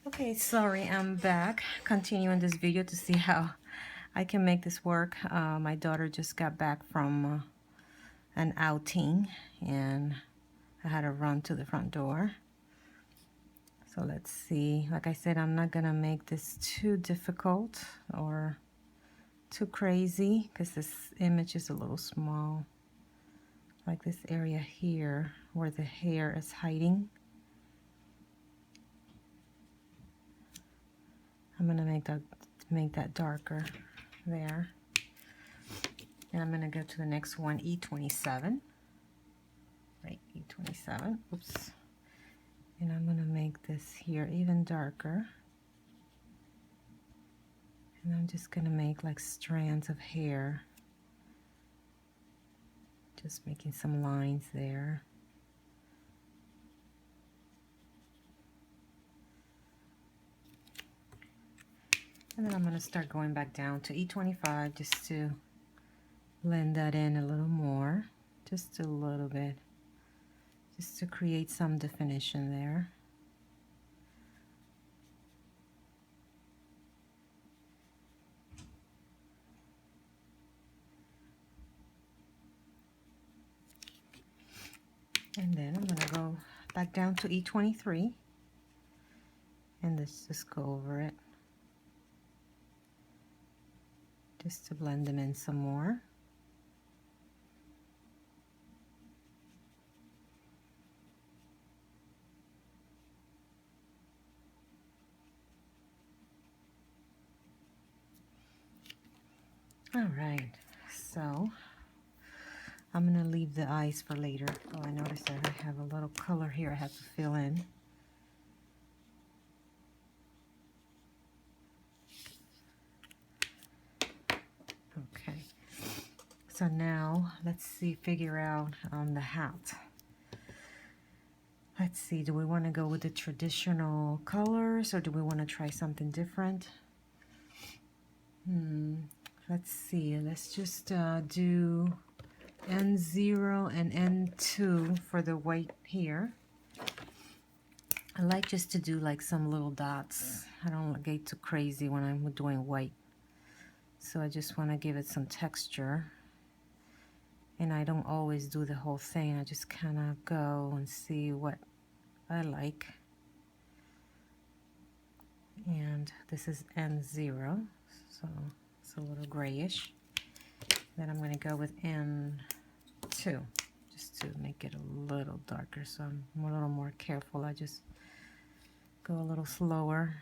Okay, sorry, I'm back. Continuing this video to see how I can make this work. My daughter just got back from an outing and I had to run to the front door. So let's see. Like I said, I'm not gonna make this too difficult or too crazy because this image is a little small. Like this area here where the hair is hiding. I'm gonna make that darker there. And I'm gonna go to the next one, E27. Right, E27. Oops. And I'm gonna make this here even darker. And I'm just gonna make like strands of hair. Just making some lines there. And then I'm gonna start going back down to E25 just to blend that in a little more. Just a little bit. Just to create some definition there. And then I'm gonna go back down to E23 and let's just go over it. Just to blend them in some more. All right, so I'm gonna leave the eyes for later. Oh, I noticed that I have a little color here I have to fill in. Okay, so now let's see, figure out the hat. Let's see, do we want to go with the traditional colors or do we want to try something different? Let's see, let's just do N0 and N2 for the white here. I like just to do like some little dots. I don't get too crazy when I'm doing white. So I just want to give it some texture. And I don't always do the whole thing. I just kind of go and see what I like. And this is N0, so it's a little grayish. Then I'm going to go with N2, just to make it a little darker, so I'm a little more careful. I just go a little slower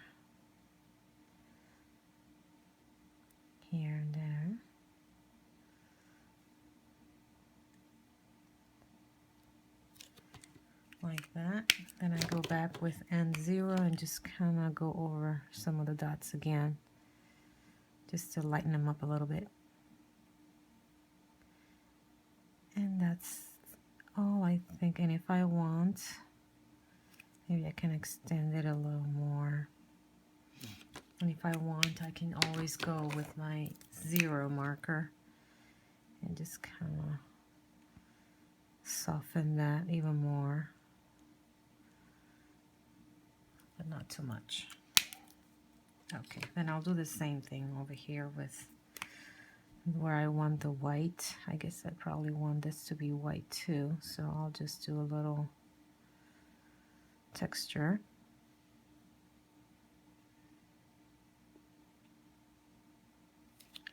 here and there. Like that. Then I go back with N0 and just kind of go over some of the dots again, just to lighten them up a little bit. And that's all I think. And if I want, maybe I can extend it a little more. And if I want, I can always go with my 0 marker and just kind of soften that even more, but not too much. Okay, then I'll do the same thing over here with where I want the white. I guess I probably want this to be white too, so I'll just do a little texture.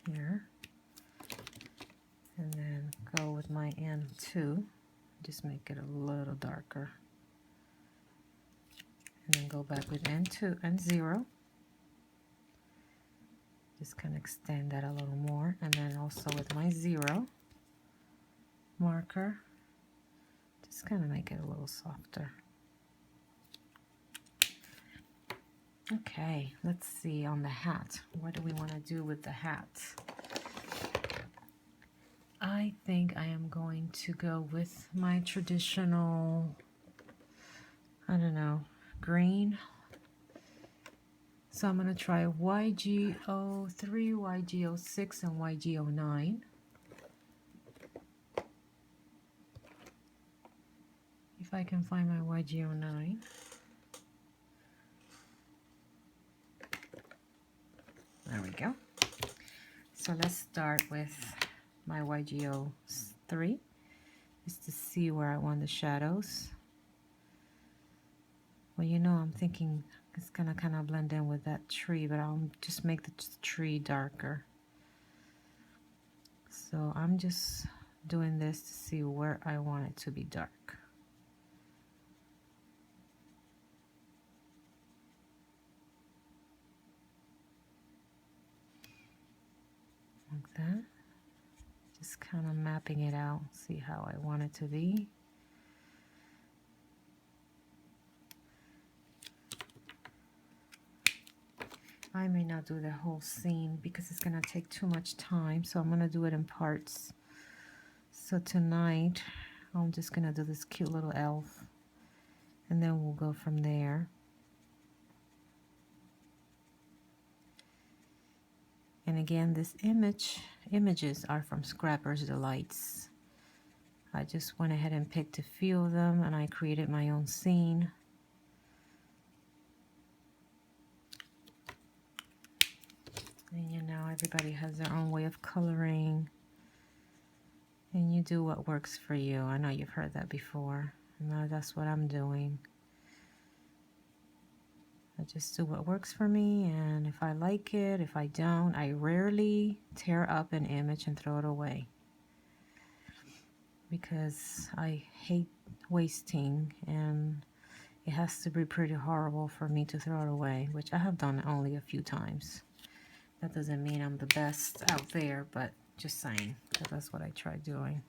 Here. And then go with my N2. Just make it a little darker. And then go back with N2 and 0. Just kind of extend that a little more. And then also with my 0 marker, just kind of make it a little softer. Okay, let's see on the hat. What do we want to do with the hat? I think I am going to go with my traditional, I don't know, green. So I'm going to try YG03, YG06, and YG09. If I can find my YG09. There we go. So let's start with my YGO3, just to see where I want the shadows. Well, you know, I'm thinking it's gonna kind of blend in with that tree, but I'll just make the tree darker. So I'm just doing this to see where I want it to be dark. Like that. Just kind of mapping it out, see how I want it to be. I may not do the whole scene because it's gonna take too much time, so I'm gonna do it in parts. So tonight, I'm just gonna do this cute little elf, and then we'll go from there. And again, this images are from Scrapper's Delights. I just went ahead and picked a few of them, and I created my own scene. And you know, everybody has their own way of coloring, and you do what works for you. I know you've heard that before, and that's what I'm doing. I just do what works for me, and if I like it, if I don't, I rarely tear up an image and throw it away, because I hate wasting, and it has to be pretty horrible for me to throw it away, which I have done only a few times. That doesn't mean I'm the best out there, but just saying that that's what I try doing.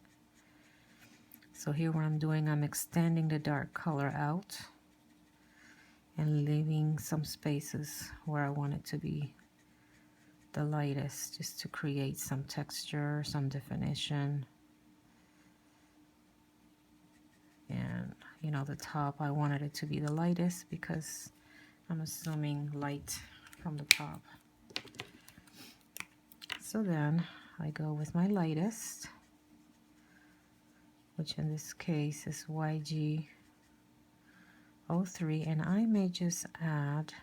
So here what I'm doing, I'm extending the dark color out and leaving some spaces where I want it to be the lightest, just to create some texture, some definition. And you know, the top, I wanted it to be the lightest because I'm assuming light from the top. So then I go with my lightest, which in this case is YG03, and I may just add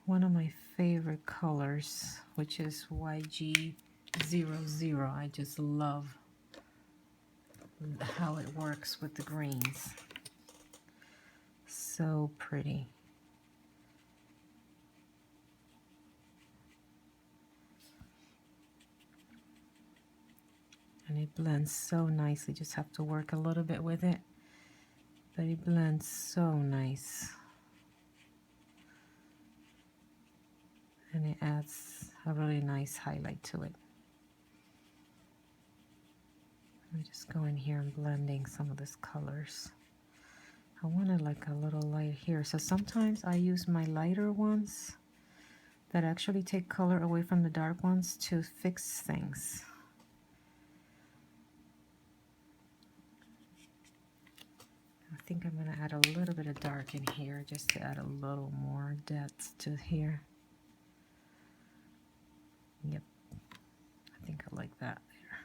one of my favorite colors, which is YG00. I just love how it works with the greens. So pretty. And it blends so nicely. Just have to work a little bit with it, but it blends so nice. And it adds a really nice highlight to it. I'm just going here and blending some of these colors. I wanted like a little light here. So sometimes I use my lighter ones that actually take color away from the dark ones to fix things. I think I'm going to add a little bit of dark in here just to add a little more depth to here. Yep, I think I like that there.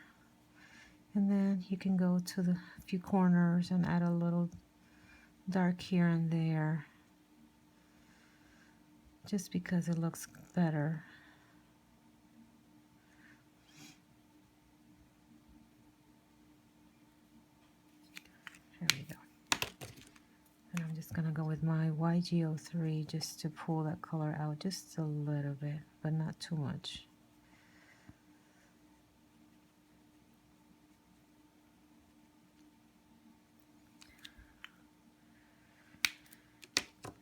And then you can go to the few corners and add a little dark here and there, just because it looks better. There we go. And I'm just going to go with my YGO3 just to pull that color out just a little bit, but not too much.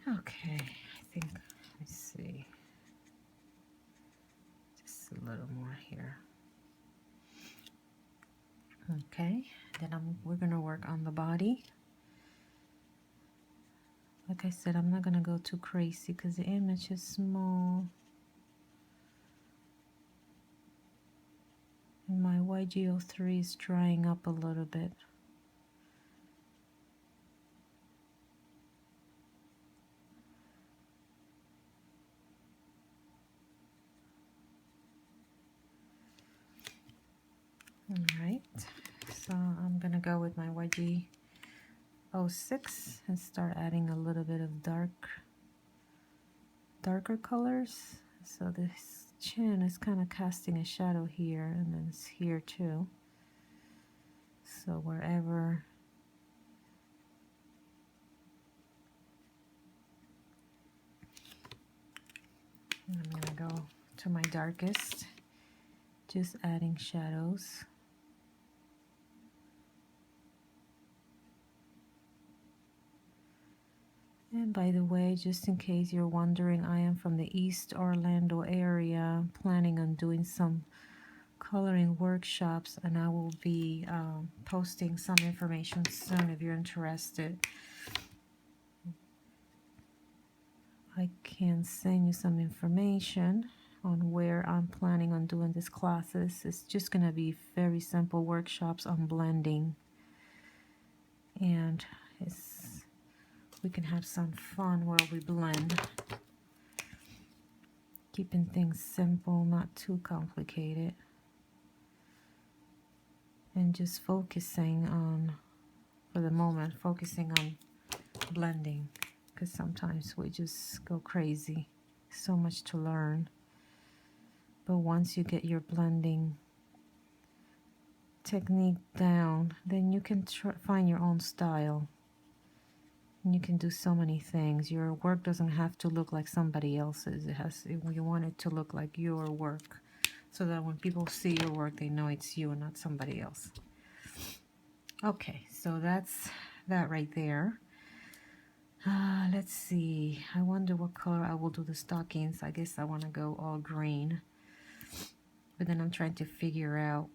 Okay, I think, let's see, just a little more here. Okay, then we're going to work on the body. Like I said, I'm not going to go too crazy because the image is small. And my YGO3 is drying up a little bit. Alright, so I'm going to go with my YG06 and start adding a little bit of darker colors, So this chin is kind of casting a shadow here, and then it's here too. So wherever I'm gonna go to my darkest, just adding shadows. And by the way, just in case you're wondering, I am from the East Orlando area, planning on doing some coloring workshops, and I will be posting some information soon if you're interested. I can send you some information on where I'm planning on doing these classes. It's just going to be very simple workshops on blending, and we can have some fun while we blend, keeping things simple, not too complicated, and just focusing on, for the moment, focusing on blending, because sometimes we just go crazy. So much to learn. But once you get your blending technique down, then you can find your own style. And you can do so many things. Your work doesn't have to look like somebody else's. You want it to look like your work, so that when people see your work, they know it's you and not somebody else. Okay, so that's that right there. Let's see. I wonder what color I will do the stockings. I guess I want to go all green. But then I'm trying to figure out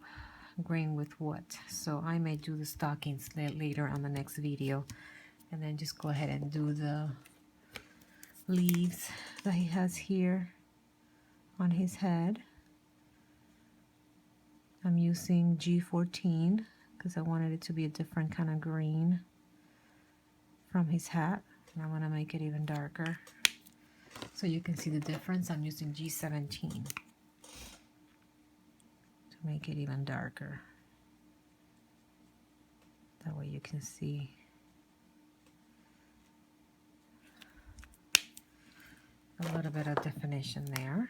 green with what. So I may do the stockings later on the next video. And then just go ahead and do the leaves that he has here on his head. I'm using G14 because I wanted it to be a different kind of green from his hat. And I want to make it even darker, so you can see the difference. I'm using G17 to make it even darker. That way you can see a little bit of definition there.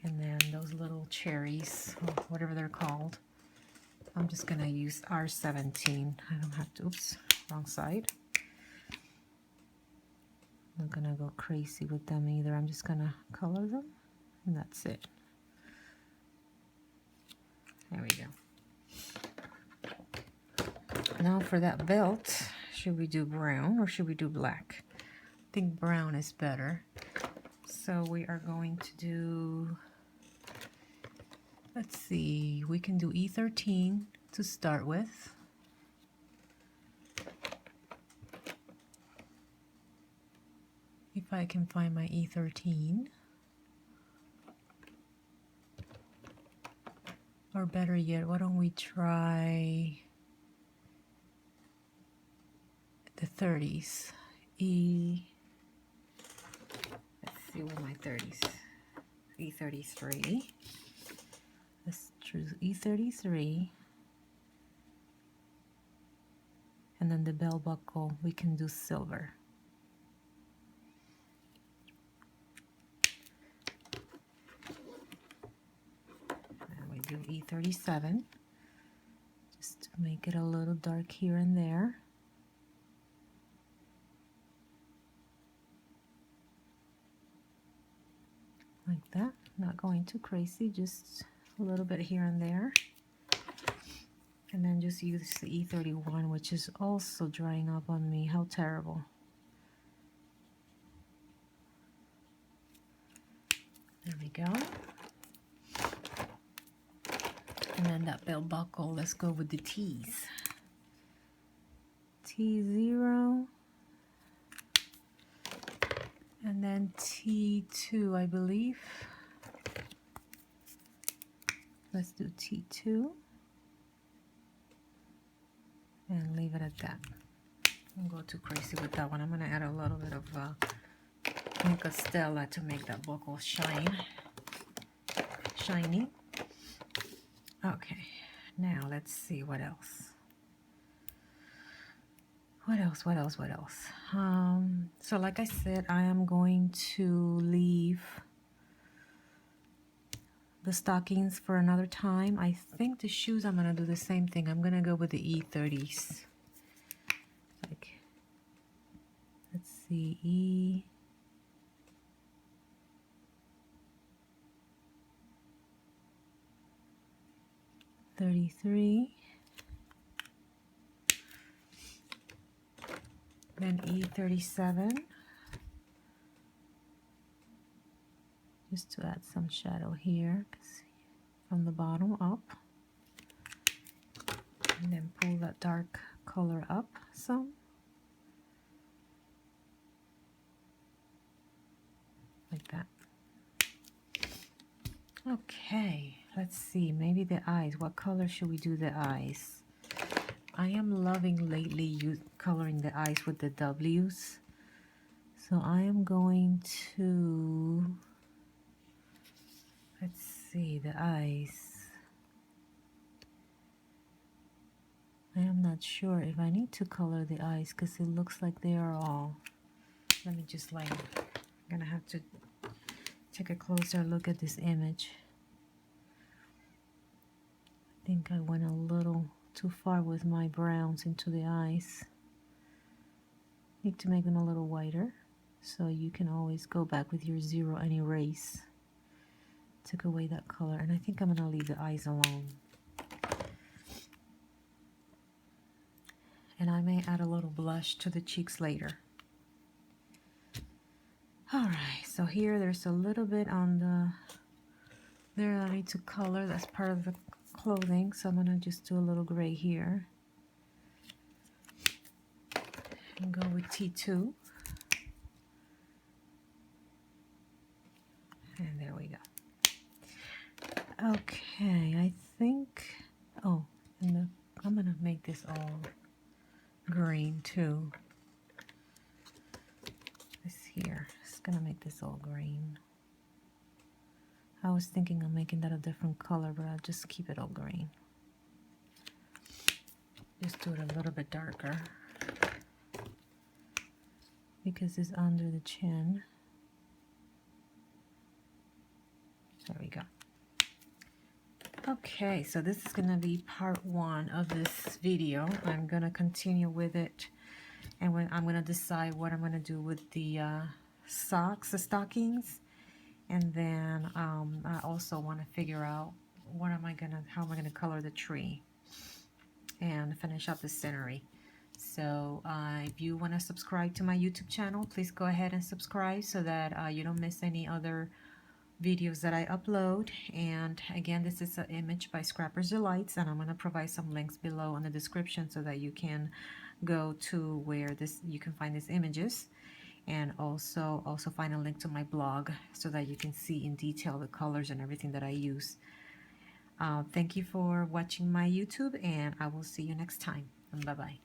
And then those little cherries, or whatever they're called, I'm just going to use R17. I don't have to, oops, wrong side. I'm not going to go crazy with them either. I'm just going to color them, and that's it. There we go. Now for that belt, should we do brown or should we do black? I think brown is better. So we are going to do, let's see, we can do E13 to start with. If I can find my E13. Or better yet, why don't we try the 30s? Let's see what my 30s. E33. Let's choose E33. And then the bell buckle, we can do silver. And we do E37, just to make it a little dark here and there. Like that, not going too crazy, just a little bit here and there. And then just use the E31, which is also drying up on me. How terrible. There we go. And then that belt buckle, let's go with the T's. T0. And then T2, I believe. Let's do T2. And leave it at that. Don't go too crazy with that one. I'm going to add a little bit of Ink Stella to make that buckle shiny. Okay, now let's see what else. What else? What else? What else? So like I said, I am going to leave the stockings for another time. I think the shoes, I'm gonna do the same thing. I'm gonna go with the E30s. Like, let's see, E33, then E37, just to add some shadow here, from the bottom up. And then pull that dark color up some. Like that. Okay, let's see, maybe the eyes. What color should we do the eyes? I am loving lately coloring the eyes with the W's. So I am going to, let's see, the eyes. I am not sure if I need to color the eyes because it looks like they are all. Let me just I'm gonna have to take a closer look at this image. I think I went a little too far with my browns into the eyes. Need to make them a little whiter, so you can always go back with your zero and erase. Took away that color, and I think I'm gonna leave the eyes alone. And I may add a little blush to the cheeks later. Alright, so here there's a little bit on the there I need to color. That's part of the clothing, so I'm gonna just do a little gray here. And go with T2. And there we go. Okay, I think, oh, and I'm gonna make this all green too. This here, just gonna make this all green. I was thinking of making that a different color, but I'll just keep it all green. Just do it a little bit darker because it's under the chin. There we go. Okay, so this is gonna be part 1 of this video. I'm gonna continue with it, and when I'm gonna decide what I'm gonna do with the socks, the stockings, and then I also want to figure out how am I gonna color the tree and finish up the scenery. So if you want to subscribe to my YouTube channel, please go ahead and subscribe so that you don't miss any other videos that I upload. And again, this is an image by Scrapper's Delights, and I'm going to provide some links below in the description so that you can go to where you can find these images, and also find a link to my blog so that you can see in detail the colors and everything that I use. Thank you for watching my YouTube, and I will see you next time. Bye bye.